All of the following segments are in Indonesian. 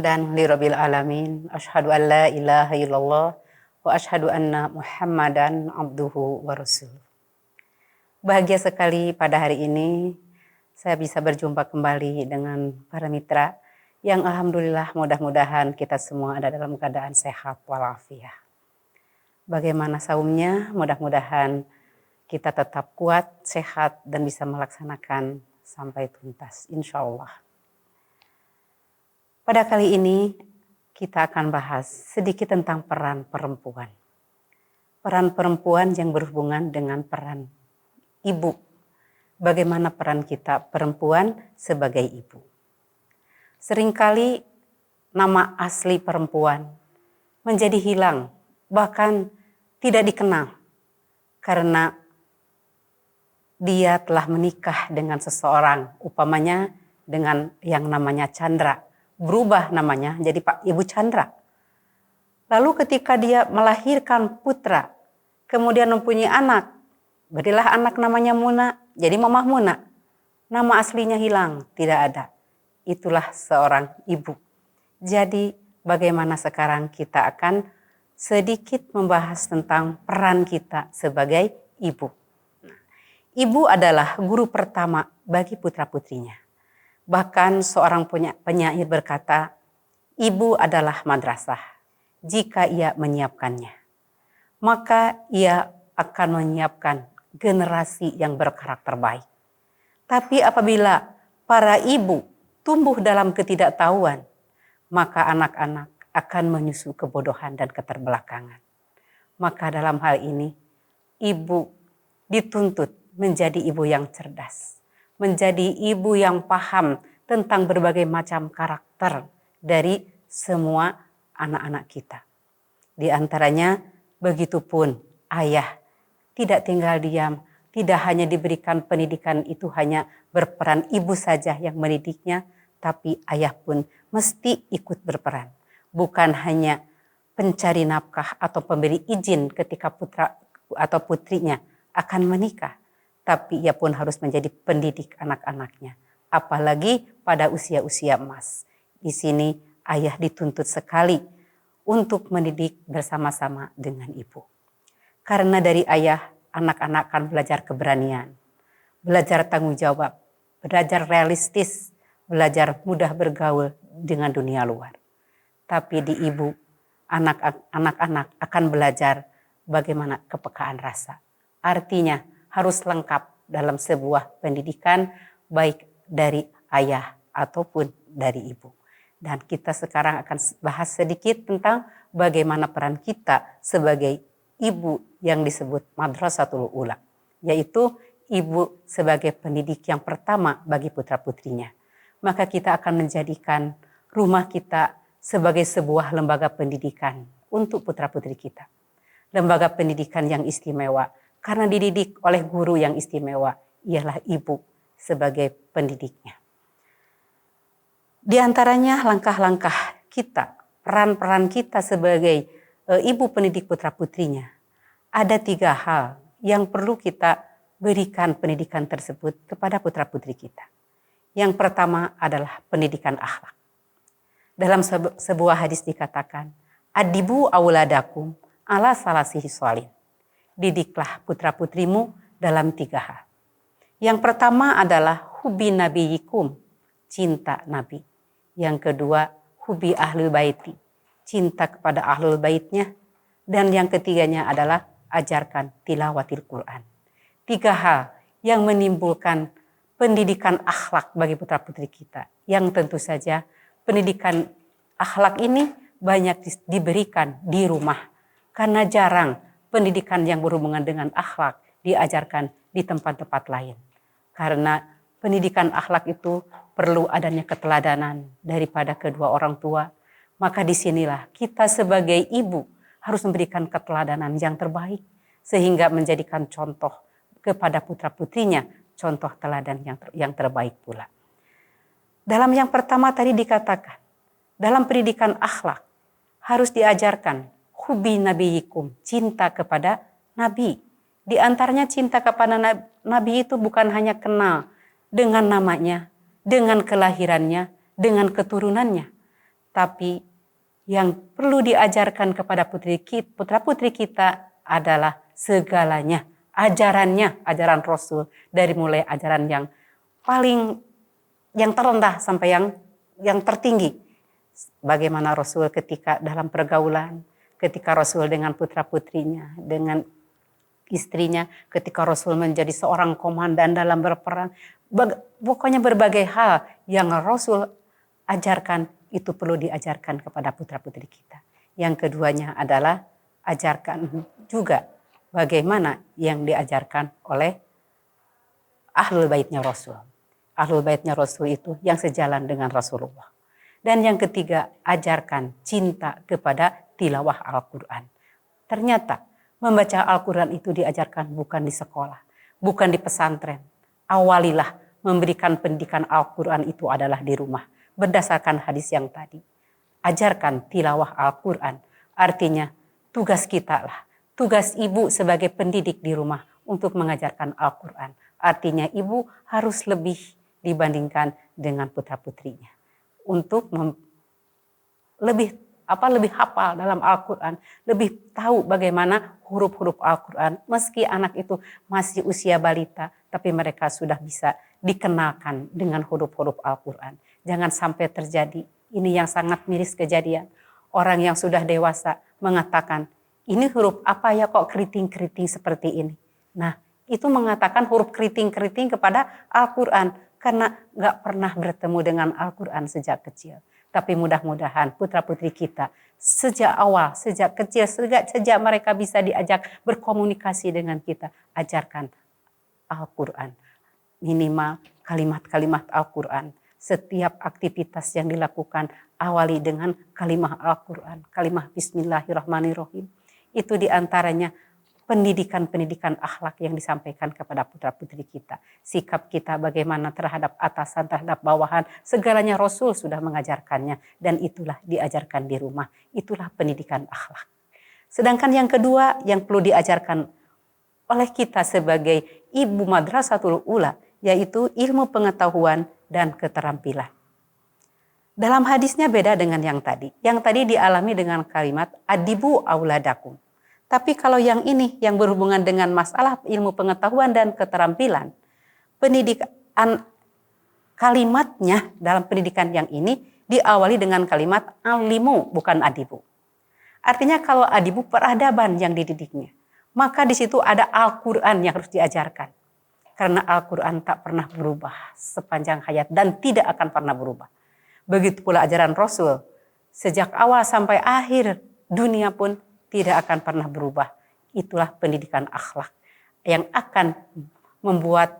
Hamdan lirabbil alamin. Asyhadu an la ilaha illallah wa asyhadu anna Muhammadan abduhu wa rasuluh. Bahagia sekali pada hari ini saya bisa berjumpa kembali dengan para mitra yang alhamdulillah mudah-mudahan kita semua ada dalam keadaan sehat walafiat. Bagaimana saumnya? Mudah-mudahan kita tetap kuat, sehat dan bisa melaksanakan sampai tuntas insya Allah. Pada kali ini kita akan bahas sedikit tentang peran perempuan. Peran perempuan yang berhubungan dengan peran ibu. Bagaimana peran kita perempuan sebagai ibu. Seringkali nama asli perempuan menjadi hilang, bahkan tidak dikenal. Karena dia telah menikah dengan seseorang, upamanya dengan yang namanya Chandra. Berubah namanya jadi Pak Ibu Chandra. Lalu ketika dia melahirkan putra, kemudian mempunyai anak, berilah anak namanya Muna, jadi Mamah Muna. Nama aslinya hilang, tidak ada. Itulah seorang ibu. Jadi bagaimana sekarang kita akan sedikit membahas tentang peran kita sebagai ibu. Ibu adalah guru pertama bagi putra-putrinya. Bahkan seorang penyair berkata, ibu adalah madrasah jika ia menyiapkannya. Maka ia akan menyiapkan generasi yang berkarakter baik. Tapi apabila para ibu tumbuh dalam ketidaktahuan, maka anak-anak akan menyusu kebodohan dan keterbelakangan. Maka dalam hal ini, ibu dituntut menjadi ibu yang cerdas. Menjadi ibu yang paham tentang berbagai macam karakter dari semua anak-anak kita. Di antaranya begitupun ayah tidak tinggal diam, tidak hanya diberikan pendidikan itu hanya berperan ibu saja yang mendidiknya, tapi ayah pun mesti ikut berperan. Bukan hanya pencari nafkah atau pemberi izin ketika putra atau putrinya akan menikah. Tapi ia pun harus menjadi pendidik anak-anaknya. Apalagi pada usia-usia emas. Di sini ayah dituntut sekali untuk mendidik bersama-sama dengan ibu. Karena dari ayah, anak-anak akan belajar keberanian. Belajar tanggung jawab. Belajar realistis. Belajar mudah bergaul dengan dunia luar. Tapi di ibu, anak-anak akan belajar bagaimana kepekaan rasa. Artinya, harus lengkap dalam sebuah pendidikan baik dari ayah ataupun dari ibu. Dan kita sekarang akan bahas sedikit tentang bagaimana peran kita sebagai ibu yang disebut Madrasatul Ula. Yaitu ibu sebagai pendidik yang pertama bagi putra-putrinya. Maka kita akan menjadikan rumah kita sebagai sebuah lembaga pendidikan untuk putra-putri kita. Lembaga pendidikan yang istimewa. Karena dididik oleh guru yang istimewa, ialah ibu sebagai pendidiknya. Di antaranya langkah-langkah kita, peran-peran kita sebagai ibu pendidik putra-putrinya. Ada 3 hal yang perlu kita berikan pendidikan tersebut kepada putra-putri kita. Yang pertama adalah pendidikan akhlak. Dalam sebuah hadis dikatakan, adibu auladakum ala salasihi sholin. Didiklah putra-putrimu dalam 3 hal. Yang pertama adalah hubi nabiyikum, cinta Nabi. Yang kedua, hubi ahlul baiti, cinta kepada ahlul baitnya. Dan yang ketiganya adalah ajarkan tilawatil Quran. 3 hal yang menimbulkan pendidikan akhlak bagi putra-putri kita. Yang tentu saja pendidikan akhlak ini banyak diberikan di rumah. Karena jarang pendidikan yang berhubungan dengan akhlak diajarkan di tempat-tempat lain. Karena pendidikan akhlak itu perlu adanya keteladanan daripada kedua orang tua. Maka disinilah kita sebagai ibu harus memberikan keteladanan yang terbaik. Sehingga menjadikan contoh kepada putra-putrinya, contoh teladan yang terbaik pula. Dalam yang pertama tadi dikatakan, dalam pendidikan akhlak harus diajarkan hubi nabiyikum, cinta kepada Nabi. Di antaranya cinta kepada Nabi itu bukan hanya kenal dengan namanya, dengan kelahirannya, dengan keturunannya. Tapi yang perlu diajarkan kepada putra-putri kita adalah segalanya. Ajarannya, ajaran Rasul. Dari mulai ajaran yang terendah sampai yang tertinggi. Bagaimana Rasul ketika dalam pergaulan, ketika Rasul dengan putra-putrinya, dengan istrinya, ketika Rasul menjadi seorang komandan dalam berperang. Pokoknya berbagai hal yang Rasul ajarkan itu perlu diajarkan kepada putra-putri kita. Yang keduanya adalah ajarkan juga bagaimana yang diajarkan oleh Ahlul Baitnya Rasul. Ahlul Baitnya Rasul itu yang sejalan dengan Rasulullah. Dan yang ketiga, ajarkan cinta kepada tilawah Al-Quran. Ternyata membaca Al-Quran itu diajarkan bukan di sekolah, bukan di pesantren. Awalilah memberikan pendidikan Al-Quran itu adalah di rumah. Berdasarkan hadis yang tadi. Ajarkan tilawah Al-Quran. Artinya tugas kita lah. Tugas ibu sebagai pendidik di rumah untuk mengajarkan Al-Quran. Artinya ibu harus lebih dibandingkan dengan putra-putrinya. Untuk lebih hafal dalam Al-Quran, lebih tahu bagaimana huruf-huruf Al-Quran. Meski anak itu masih usia balita, tapi mereka sudah bisa dikenalkan dengan huruf-huruf Al-Quran. Jangan sampai terjadi, ini yang sangat miris kejadian. Orang yang sudah dewasa mengatakan, ini huruf apa ya kok keriting-keriting seperti ini. Nah, itu mengatakan huruf keriting-keriting kepada Al-Quran. Karena gak pernah bertemu dengan Al-Quran sejak kecil. Tapi mudah-mudahan putra-putri kita sejak awal, sejak kecil, sejak mereka bisa diajak berkomunikasi dengan kita. Ajarkan Al-Quran. Minimal kalimat-kalimat Al-Quran. Setiap aktivitas yang dilakukan awali dengan kalimah Al-Quran. Kalimah Bismillahirrahmanirrahim. Itu diantaranya pendidikan akhlak yang disampaikan kepada putra-putri kita. Sikap kita bagaimana terhadap atasan, terhadap bawahan. Segalanya Rasul sudah mengajarkannya. Dan itulah diajarkan di rumah. Itulah pendidikan akhlak. Sedangkan yang kedua yang perlu diajarkan oleh kita sebagai ibu madrasatul ula. Yaitu ilmu pengetahuan dan keterampilan. Dalam hadisnya beda dengan yang tadi. Yang tadi dialami dengan kalimat adibu auladakum. Tapi kalau yang ini yang berhubungan dengan masalah ilmu pengetahuan dan keterampilan, pendidikan kalimatnya dalam pendidikan yang ini diawali dengan kalimat alimu bukan adibu. Artinya kalau adibu peradaban yang dididiknya, maka di situ ada Al-Quran yang harus diajarkan. Karena Al-Quran tak pernah berubah sepanjang hayat dan tidak akan pernah berubah. Begitu pula ajaran Rasul, sejak awal sampai akhir dunia pun tidak akan pernah berubah. Itulah pendidikan akhlak yang akan membuat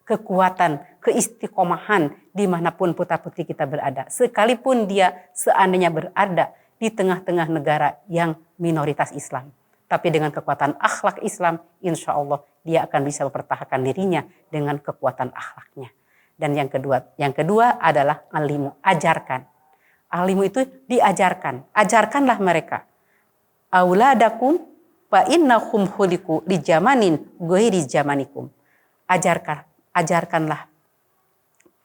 kekuatan, keistiqomahan dimanapun putra-putri kita berada. Sekalipun dia seandainya berada di tengah-tengah negara yang minoritas Islam. Tapi dengan kekuatan akhlak Islam, insya Allah dia akan bisa mempertahankan dirinya dengan kekuatan akhlaknya. Dan yang kedua adalah alimu, ajarkan. Alimu itu diajarkan, ajarkanlah mereka. Auladakum fa innahum khuliqu li jamanin ghairi jamanikum. Ajarkanlah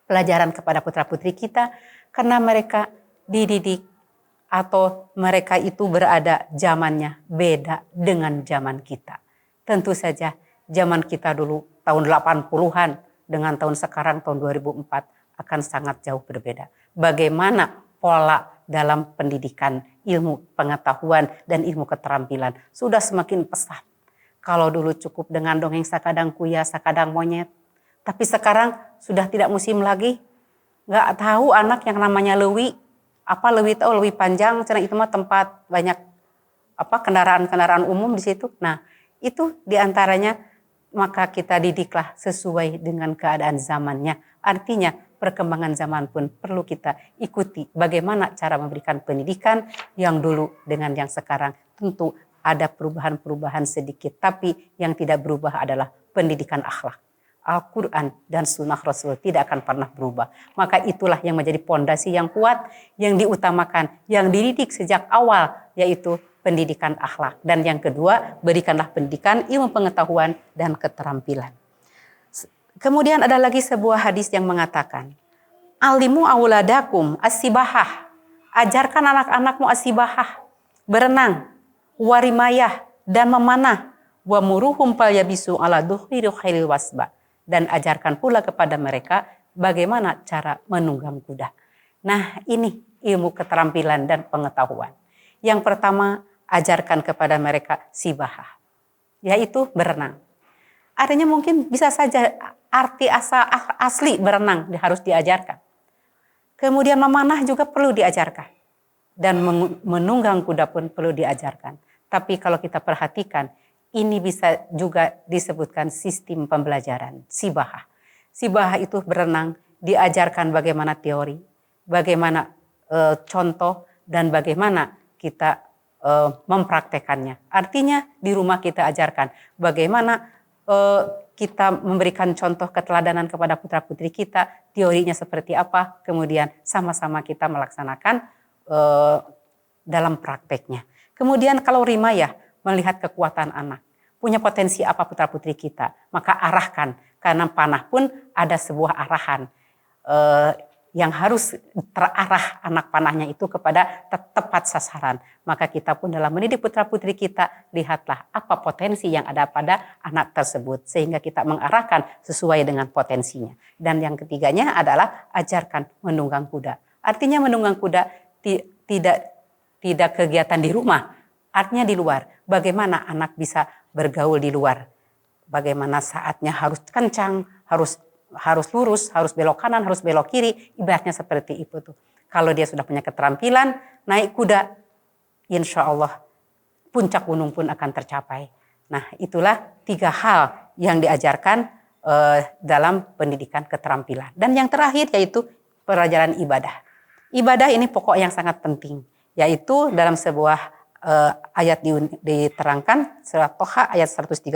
pelajaran kepada putra-putri kita karena mereka dididik atau mereka itu berada zamannya beda dengan zaman kita. Tentu saja zaman kita dulu tahun 80-an dengan tahun sekarang tahun 2004 akan sangat jauh berbeda. Bagaimana pola dalam pendidikan, ilmu pengetahuan dan ilmu keterampilan sudah semakin pesat. Kalau dulu cukup dengan dongeng sakadang kuya, sakadang monyet. Tapi sekarang sudah tidak musim lagi. Nggak tahu anak yang namanya lewi. Apa lewi tahu, lewi panjang, karena itu mah tempat banyak kendaraan-kendaraan umum di situ. Nah, itu diantaranya maka kita didiklah sesuai dengan keadaan zamannya. Artinya perkembangan zaman pun perlu kita ikuti. Bagaimana cara memberikan pendidikan yang dulu dengan yang sekarang. Tentu ada perubahan-perubahan sedikit. Tapi yang tidak berubah adalah pendidikan akhlak. Al-Quran dan sunnah Rasul tidak akan pernah berubah. Maka itulah yang menjadi pondasi yang kuat, yang diutamakan, yang dididik sejak awal, yaitu pendidikan akhlak. Dan yang kedua, berikanlah pendidikan ilmu pengetahuan dan keterampilan. Kemudian ada lagi sebuah hadis yang mengatakan, alimu auladakum as-sibahah. Ajarkan anak-anakmu asibahah, berenang, warimayah, dan memanah. Wa muruhum falyabisu ala dhuhri khairil wasba. Dan ajarkan pula kepada mereka bagaimana cara menunggang kuda. Nah, ini ilmu keterampilan dan pengetahuan. Yang pertama, ajarkan kepada mereka sibahah, yaitu berenang. Artinya mungkin bisa saja arti asli berenang harus diajarkan. Kemudian memanah juga perlu diajarkan. Dan menunggang kuda pun perlu diajarkan. Tapi kalau kita perhatikan, ini bisa juga disebutkan sistem pembelajaran, sibahah. Sibahah itu berenang, diajarkan bagaimana teori, bagaimana contoh, dan bagaimana kita mempraktekannya. Artinya di rumah kita ajarkan bagaimana kita memberikan contoh keteladanan kepada putra-putri kita, teorinya seperti apa, kemudian sama-sama kita melaksanakan dalam prakteknya. Kemudian kalau rimayah, melihat kekuatan anak, punya potensi apa putra-putri kita, maka arahkan, karena panah pun ada sebuah arahan yang harus terarah anak panahnya itu kepada tepat sasaran. Maka kita pun dalam mendidik putra-putri kita, lihatlah apa potensi yang ada pada anak tersebut, sehingga kita mengarahkan sesuai dengan potensinya. Dan yang ketiganya adalah ajarkan menunggang kuda. Artinya menunggang kuda tidak kegiatan di rumah, artinya di luar. Bagaimana anak bisa bergaul di luar? Bagaimana saatnya harus kencang, harus lurus, harus belok kanan, harus belok kiri, ibaratnya seperti itu tuh. Kalau dia sudah punya keterampilan naik kuda, insya Allah puncak gunung pun akan tercapai. Nah, itulah 3 hal yang diajarkan dalam pendidikan keterampilan. Dan yang terakhir yaitu pelajaran ibadah. Ibadah ini pokok yang sangat penting, yaitu dalam sebuah ayat diterangkan surat Toha ayat 132.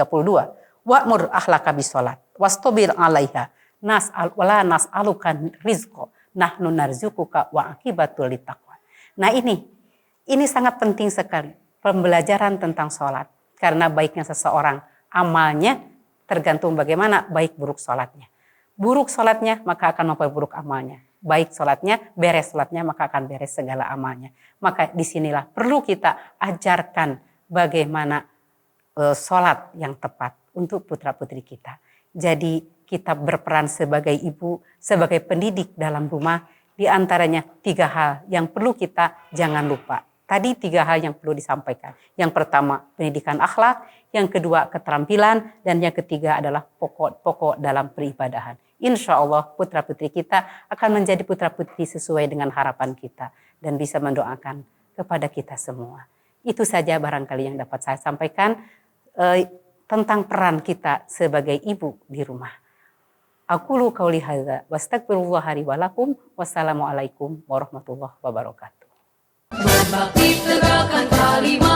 Wa'mur ahlaka bisolat wastabir 'alaiha wala nas'aluka rizqa nahnu narzuquka wa aqibatul littaqwa. Nah, ini sangat penting sekali pembelajaran tentang sholat, karena baiknya seseorang amalnya tergantung bagaimana baik buruk sholatnya. Buruk sholatnya maka akan memperburuk amalnya. Baik sholatnya, beres sholatnya, maka akan beres segala amalnya. Maka disinilah perlu kita ajarkan bagaimana sholat yang tepat untuk putra-putri kita. Jadi kita berperan sebagai ibu, sebagai pendidik dalam rumah, di antaranya 3 hal yang perlu kita jangan lupa. Tadi 3 hal yang perlu disampaikan. Yang pertama pendidikan akhlak, yang kedua keterampilan, dan yang ketiga adalah pokok-pokok dalam peribadahan. Insya Allah putra-putri kita akan menjadi putra-putri sesuai dengan harapan kita dan bisa mendoakan kepada kita semua. Itu saja barangkali yang dapat saya sampaikan tentang peran kita sebagai ibu di rumah. Aqulu qauli hadza wastaghfirullaha li wa lakum. Wassalamualaikum warahmatullahi wabarakatuh. Berbakti tegakkan kalimat